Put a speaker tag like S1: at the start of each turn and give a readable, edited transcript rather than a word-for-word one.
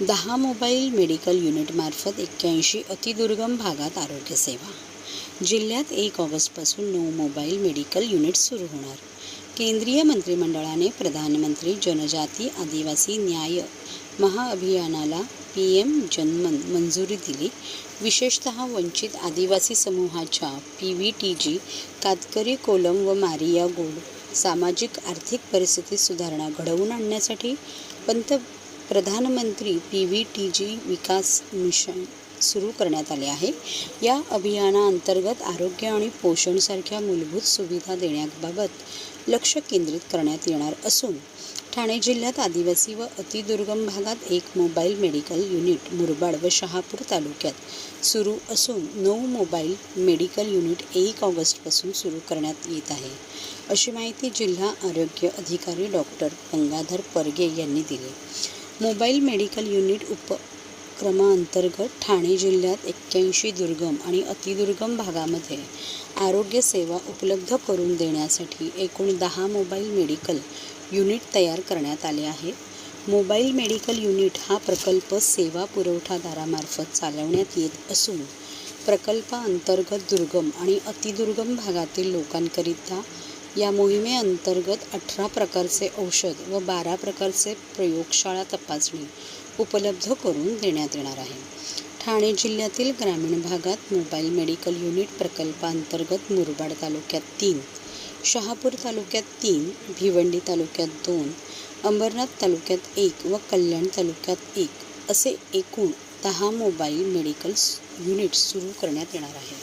S1: 10 mobile medical युनिटमार्फत 81 अतिदुर्गम भागात आरोग्य सेवा. जिल्ह्यात 1 ऑगस्टपासून 9 मोबाईल मेडिकल युनिट्स सुरू होणार. केंद्रीय मंत्रिमंडळाने प्रधानमंत्री जनजाती आदिवासी न्याय महाअभियानाला PM जनमन मंजुरी दिली. विशेषतः वंचित आदिवासी समूहाच्या PVTG, कातकरी कोलम व मारिया गोड सामाजिक आर्थिक परिस्थिती सुधारणा घडवून आणण्यासाठी प्रधानमंत्री PVTG विकास मिशन सुरू करण्यात आले आहे. या अभियानाअंतर्गत आरोग्य आणि पोषणसारख्या मूलभूत सुविधा देण्याबाबत लक्ष केंद्रित करण्यात येणार असून ठाणे जिल्ह्यात आदिवासी व अतिदुर्गम भागात 1 मोबाईल मेडिकल युनिट मुरबाड व शहापूर तालुक्यात सुरू असून 9 मोबाईल मेडिकल युनिट 1 ऑगस्टपासून सुरू करण्यात येत आहे, अशी माहिती जिल्हा आरोग्य अधिकारी डॉक्टर गंगाधर परगे यांनी दिली. मोबाईल मेडिकल युनिट उपक्रमाअंतर्गत ठाणे जिल्ह्यात 81 दुर्गम आणि अतिदुर्गम भागामध्ये आरोग्य सेवा उपलब्ध करून देण्यासाठी एकूण 10 मोबाईल मेडिकल युनिट तयार करण्यात आले आहे. मोबाईल मेडिकल युनिट हा प्रकल्प सेवा पुरवठादारामार्फत चालवण्यात येत असून प्रकल्पाअंतर्गत दुर्गम आणि अतिदुर्गम भागातील लोकांकरिता या मोहिमेअंतर्गत 18 प्रकारचे औषध व 12 प्रकारचे प्रयोगशाळा तपासणी उपलब्ध करून देण्यात येणार आहे. ठाणे जिल्ह्यातील ग्रामीण भागात मोबाईल मेडिकल युनिट प्रकल्पाअंतर्गत मुरबाड तालुक्यात 3, शहापूर तालुक्यात 3, भिवंडी तालुक्यात 2, अंबरनाथ तालुक्यात 1 व कल्याण तालुक्यात 1 असे एकूण 10 मोबाईल मेडिकल युनिट्स सुरू करण्यात येणार आहे.